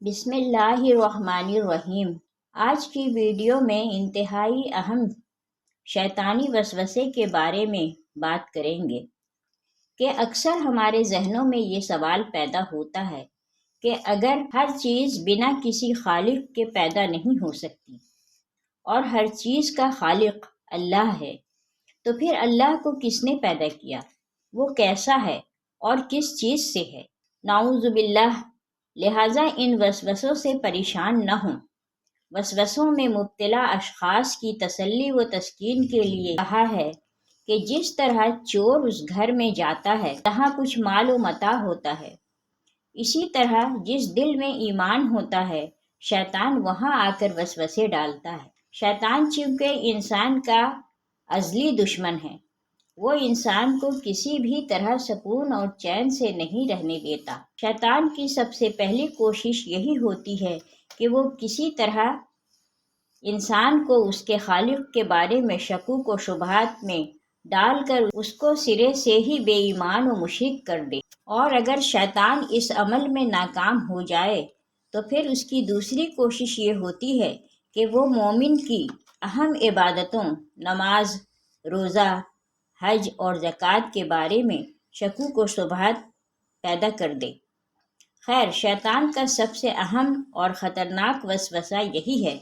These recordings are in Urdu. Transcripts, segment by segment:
بسم اللہ الرحمن الرحیم۔ آج کی ویڈیو میں انتہائی اہم شیطانی وسوسے کے بارے میں بات کریں گے کہ اکثر ہمارے ذہنوں میں یہ سوال پیدا ہوتا ہے کہ اگر ہر چیز بنا کسی خالق کے پیدا نہیں ہو سکتی اور ہر چیز کا خالق اللہ ہے تو پھر اللہ کو کس نے پیدا کیا، وہ کیسا ہے اور کس چیز سے ہے؟ نعوذ باللہ۔ لہٰذا ان وسوسوں سے پریشان نہ ہوں۔ وسوسوں میں مبتلا اشخاص کی تسلی و تسکین کے لیے کہا ہے کہ جس طرح چور اس گھر میں جاتا ہے جہاں کچھ مال و متاع ہوتا ہے، اسی طرح جس دل میں ایمان ہوتا ہے شیطان وہاں آ کر وسوسے ڈالتا ہے۔ شیطان چونکہ انسان کا ازلی دشمن ہے، وہ انسان کو کسی بھی طرح سکون اور چین سے نہیں رہنے دیتا۔ شیطان کی سب سے پہلی کوشش یہی ہوتی ہے کہ وہ کسی طرح انسان کو اس کے خالق کے بارے میں شکوک و شبہات میں ڈال کر اس کو سرے سے ہی بے ایمان و مشرک کر دے، اور اگر شیطان اس عمل میں ناکام ہو جائے تو پھر اس کی دوسری کوشش یہ ہوتی ہے کہ وہ مومن کی اہم عبادتوں، نماز، روزہ، حج اور زکوٰۃ کے بارے میں شکوک و شبہات پیدا کر دے۔ خیر، شیطان کا سب سے اہم اور خطرناک وسوسہ یہی ہے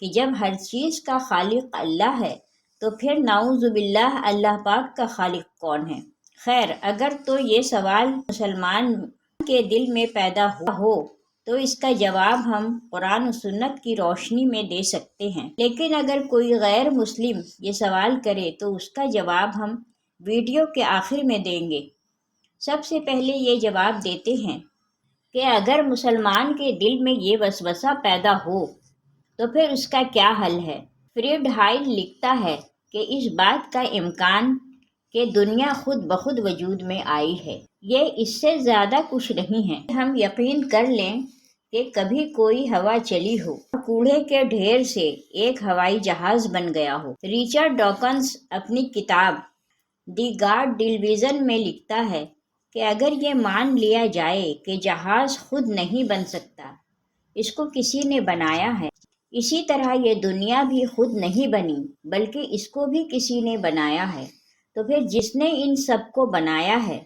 کہ جب ہر چیز کا خالق اللہ ہے تو پھر نعوذ باللہ اللہ پاک کا خالق کون ہے؟ خیر، اگر تو یہ سوال مسلمان کے دل میں پیدا ہو تو اس کا جواب ہم قرآن و سنت کی روشنی میں دے سکتے ہیں، لیکن اگر کوئی غیر مسلم یہ سوال کرے تو اس کا جواب ہم ویڈیو کے آخر میں دیں گے۔ سب سے پہلے یہ جواب دیتے ہیں کہ اگر مسلمان کے دل میں یہ وسوسہ پیدا ہو تو پھر اس کا کیا حل ہے؟ فریڈ ہائل لکھتا ہے کہ اس بات کا امکان کہ دنیا خود بخود وجود میں آئی ہے، یہ اس سے زیادہ کچھ نہیں ہے۔ ہم یقین کر لیں کہ کبھی کوئی ہوا چلی ہو اور کوڑے کے ڈھیر سے ایک ہوائی جہاز بن گیا ہو۔ رچرڈ ڈاکنز اپنی کتاب دی گاڈ ڈیلیوژن میں لکھتا ہے کہ اگر یہ مان لیا جائے کہ جہاز خود نہیں بن سکتا، اس کو کسی نے بنایا ہے، اسی طرح یہ دنیا بھی خود نہیں بنی بلکہ اس کو بھی کسی نے بنایا ہے، تو پھر جس نے ان سب کو بنایا ہے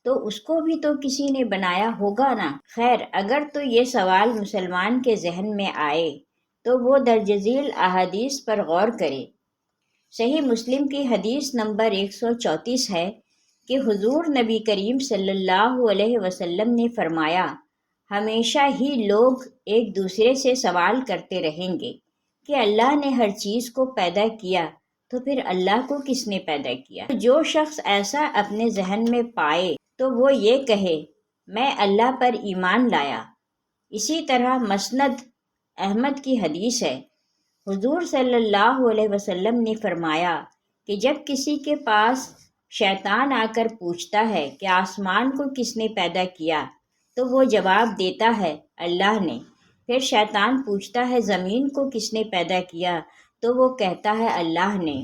تو اس کو بھی تو کسی نے بنایا ہوگا نا۔ خیر، اگر تو یہ سوال مسلمان کے ذہن میں آئے تو وہ درج ذیل احادیث پر غور کرے۔ صحیح مسلم کی حدیث نمبر 134 ہے کہ حضور نبی کریم صلی اللہ علیہ وسلم نے فرمایا، ہمیشہ ہی لوگ ایک دوسرے سے سوال کرتے رہیں گے کہ اللہ نے ہر چیز کو پیدا کیا تو پھر اللہ کو کس نے پیدا کیا؟ جو شخص ایسا اپنے ذہن میں پائے تو وہ یہ کہے، میں اللہ پر ایمان لایا۔ اسی طرح مسند احمد کی حدیث ہے، حضور صلی اللہ علیہ وسلم نے فرمایا کہ جب کسی کے پاس شیطان آ کر پوچھتا ہے کہ آسمان کو کس نے پیدا کیا تو وہ جواب دیتا ہے اللہ نے۔ پھر شیطان پوچھتا ہے زمین کو کس نے پیدا کیا تو وہ کہتا ہے اللہ نے۔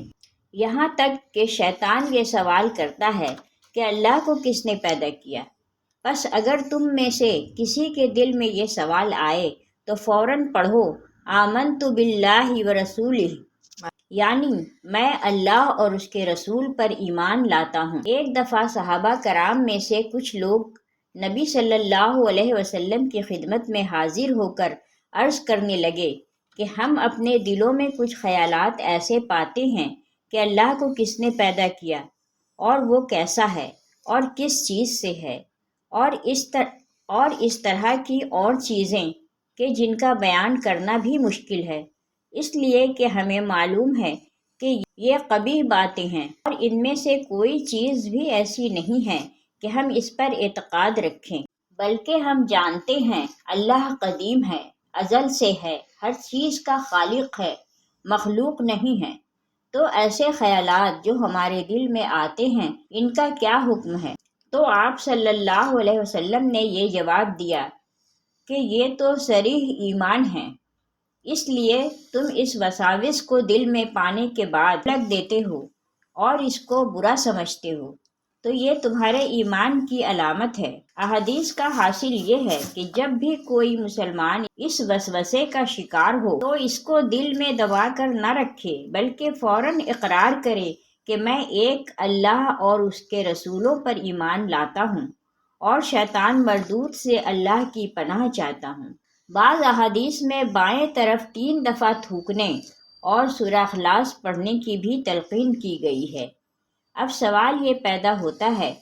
یہاں تک کہ شیطان یہ سوال کرتا ہے کہ اللہ کو کس نے پیدا کیا۔ بس اگر تم میں سے کسی کے دل میں یہ سوال آئے تو فوراً پڑھو آمنت باللہ ورسولہ، یعنی میں اللہ اور اس کے رسول پر ایمان لاتا ہوں۔ ایک دفعہ صحابہ کرام میں سے کچھ لوگ نبی صلی اللہ علیہ وسلم کی خدمت میں حاضر ہو کر عرض کرنے لگے کہ ہم اپنے دلوں میں کچھ خیالات ایسے پاتے ہیں کہ اللہ کو کس نے پیدا کیا اور وہ کیسا ہے اور کس چیز سے ہے، اور اس طرح کی اور چیزیں کہ جن کا بیان کرنا بھی مشکل ہے، اس لیے کہ ہمیں معلوم ہے کہ یہ قبیح باتیں ہیں اور ان میں سے کوئی چیز بھی ایسی نہیں ہے کہ ہم اس پر اعتقاد رکھیں، بلکہ ہم جانتے ہیں اللہ قدیم ہے، ازل سے ہے، ہر چیز کا خالق ہے، مخلوق نہیں ہے۔ تو ایسے خیالات جو ہمارے دل میں آتے ہیں ان کا کیا حکم ہے؟ تو آپ صلی اللہ علیہ وسلم نے یہ جواب دیا کہ یہ تو صریح ایمان ہے، اس لیے تم اس وساوس کو دل میں پانے کے بعد پھڑک دیتے ہو اور اس کو برا سمجھتے ہو۔ تو یہ تمہارے ایمان کی علامت ہے۔ احادیث کا حاصل یہ ہے کہ جب بھی کوئی مسلمان اس وسوسے کا شکار ہو تو اس کو دل میں دبا کر نہ رکھے، بلکہ فوراً اقرار کرے کہ میں ایک اللہ اور اس کے رسولوں پر ایمان لاتا ہوں اور شیطان مردود سے اللہ کی پناہ چاہتا ہوں۔ بعض احادیث میں بائیں طرف 3 دفعہ تھوکنے اور سورہ اخلاص پڑھنے کی بھی تلقین کی گئی ہے۔ اب سوال یہ پیدا ہوتا ہے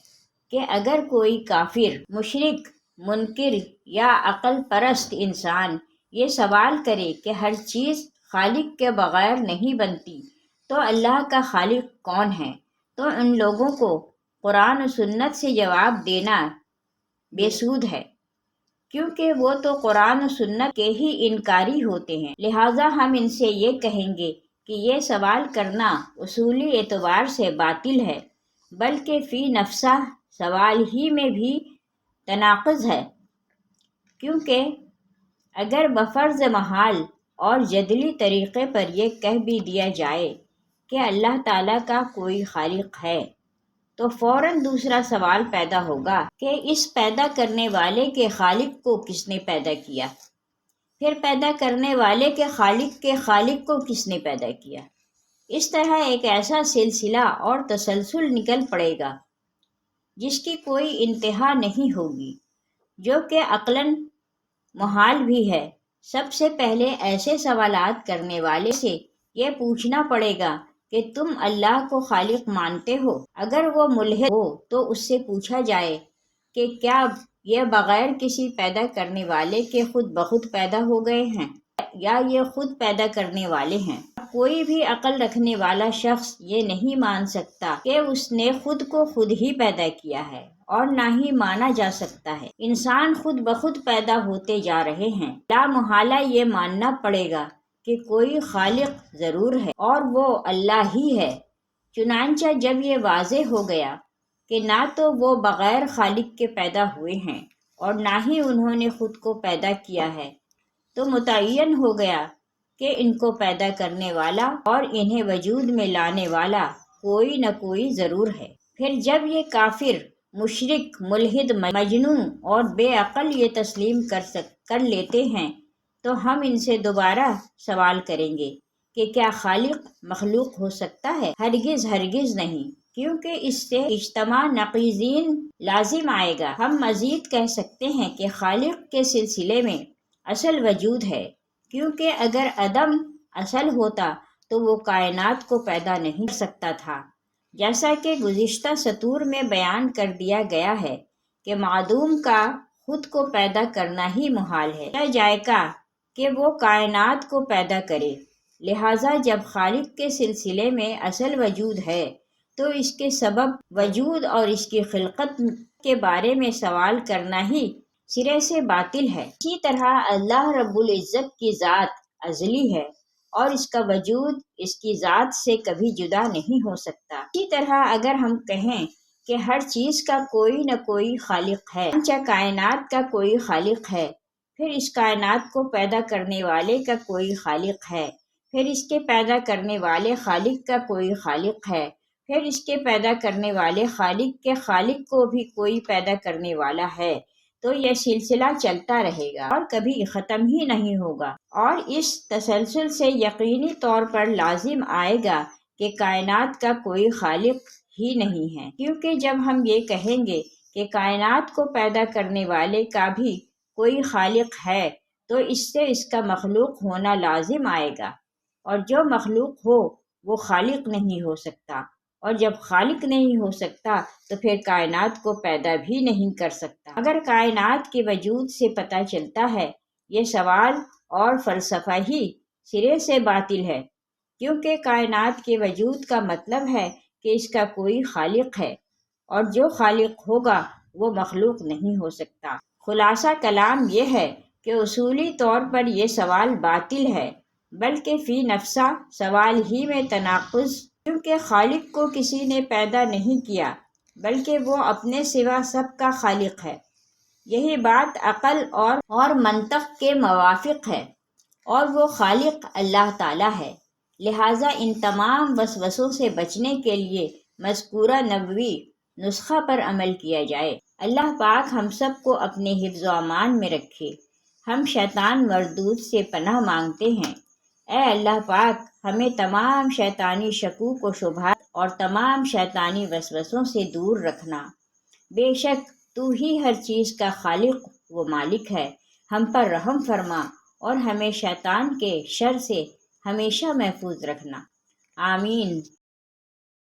کہ اگر کوئی کافر، مشرک، منکر یا عقل پرست انسان یہ سوال کرے کہ ہر چیز خالق کے بغیر نہیں بنتی تو اللہ کا خالق کون ہے، تو ان لوگوں کو قرآن و سنت سے جواب دینا بے سود ہے، کیونکہ وہ تو قرآن و سنت کے ہی انکاری ہوتے ہیں۔ لہٰذا ہم ان سے یہ کہیں گے کہ یہ سوال کرنا اصولی اعتبار سے باطل ہے، بلکہ فی نفسہ سوال ہی میں بھی تناقض ہے، کیونکہ اگر بفرض محال اور جدلی طریقے پر یہ کہہ بھی دیا جائے کہ اللہ تعالیٰ کا کوئی خالق ہے تو فوراً دوسرا سوال پیدا ہوگا کہ اس پیدا کرنے والے کے خالق کو کس نے پیدا کیا، پھر پیدا کرنے والے کے خالق کو کس نے پیدا کیا۔ اس طرح ایک ایسا سلسلہ اور تسلسل نکل پڑے گا جس کی کوئی انتہا نہیں ہوگی، جو کہ عقلاً محال بھی ہے۔ سب سے پہلے ایسے سوالات کرنے والے سے یہ پوچھنا پڑے گا کہ تم اللہ کو خالق مانتے ہو؟ اگر وہ ملحد ہو تو اس سے پوچھا جائے کہ کیا یہ بغیر کسی پیدا کرنے والے کے خود بخود پیدا ہو گئے ہیں یا یہ خود پیدا کرنے والے ہیں؟ کوئی بھی عقل رکھنے والا شخص یہ نہیں مان سکتا کہ اس نے خود کو خود ہی پیدا کیا ہے، اور نہ ہی مانا جا سکتا ہے انسان خود بخود پیدا ہوتے جا رہے ہیں۔ لا محالہ یہ ماننا پڑے گا کہ کوئی خالق ضرور ہے اور وہ اللہ ہی ہے۔ چنانچہ جب یہ واضح ہو گیا کہ نہ تو وہ بغیر خالق کے پیدا ہوئے ہیں اور نہ ہی انہوں نے خود کو پیدا کیا ہے، تو متعین ہو گیا کہ ان کو پیدا کرنے والا اور انہیں وجود میں لانے والا کوئی نہ کوئی ضرور ہے۔ پھر جب یہ کافر، مشرک، ملحد، مجنون اور بے عقل یہ تسلیم کر لیتے ہیں تو ہم ان سے دوبارہ سوال کریں گے کہ کیا خالق مخلوق ہو سکتا ہے؟ ہرگز ہرگز نہیں، کیونکہ اس سے اجتماع نقیضین لازم آئے گا۔ ہم مزید کہہ سکتے ہیں کہ خالق کے سلسلے میں اصل وجود ہے، کیونکہ اگر عدم اصل ہوتا تو وہ کائنات کو پیدا نہیں کر سکتا تھا، جیسا کہ گزشتہ سطور میں بیان کر دیا گیا ہے کہ معدوم کا خود کو پیدا کرنا ہی محال ہے، کیا جائے گا کہ وہ کائنات کو پیدا کرے۔ لہٰذا جب خالق کے سلسلے میں اصل وجود ہے تو اس کے سبب وجود اور اس کی خلقت کے بارے میں سوال کرنا ہی سرے سے باطل ہے۔ اسی طرح اللہ رب العزت کی ذات ازلی ہے اور اس کا وجود اس کی ذات سے کبھی جدا نہیں ہو سکتا۔ اسی طرح اگر ہم کہیں کہ ہر چیز کا کوئی نہ کوئی خالق ہے، چاہے کائنات کا کوئی خالق ہے، پھر اس کائنات کو پیدا کرنے والے کا کوئی خالق ہے، پھر اس کے پیدا کرنے والے خالق کا کوئی خالق ہے، پھر اس کے پیدا کرنے والے خالق کے خالق کو بھی کوئی پیدا کرنے والا ہے، تو یہ سلسلہ چلتا رہے گا اور کبھی ختم ہی نہیں ہوگا۔ اور اس تسلسل سے یقینی طور پر لازم آئے گا کہ کائنات کا کوئی خالق ہی نہیں ہے، کیونکہ جب ہم یہ کہیں گے کہ کائنات کو پیدا کرنے والے کا بھی کوئی خالق ہے تو اس سے اس کا مخلوق ہونا لازم آئے گا، اور جو مخلوق ہو وہ خالق نہیں ہو سکتا، اور جب خالق نہیں ہو سکتا تو پھر کائنات کو پیدا بھی نہیں کر سکتا۔ اگر کائنات کے وجود سے پتہ چلتا ہے یہ سوال اور فلسفہ ہی سرے سے باطل ہے، کیونکہ کائنات کے وجود کا مطلب ہے کہ اس کا کوئی خالق ہے، اور جو خالق ہوگا وہ مخلوق نہیں ہو سکتا۔ خلاصہ کلام یہ ہے کہ اصولی طور پر یہ سوال باطل ہے، بلکہ فی نفسہ سوال ہی میں تناقض، کیونکہ خالق کو کسی نے پیدا نہیں کیا بلکہ وہ اپنے سوا سب کا خالق ہے۔ یہی بات عقل اور منطق کے موافق ہے، اور وہ خالق اللہ تعالیٰ ہے۔ لہٰذا ان تمام وسوسوں سے بچنے کے لیے مذکورہ نبوی نسخہ پر عمل کیا جائے۔ اللہ پاک ہم سب کو اپنے حفظ و امان میں رکھے۔ ہم شیطان مردود سے پناہ مانگتے ہیں۔ اے اللہ پاک، ہمیں تمام شیطانی شکوک و شبہات اور تمام شیطانی وسوسوں سے دور رکھنا۔ بے شک تو ہی ہر چیز کا خالق و مالک ہے۔ ہم پر رحم فرما اور ہمیں شیطان کے شر سے ہمیشہ محفوظ رکھنا۔ آمین۔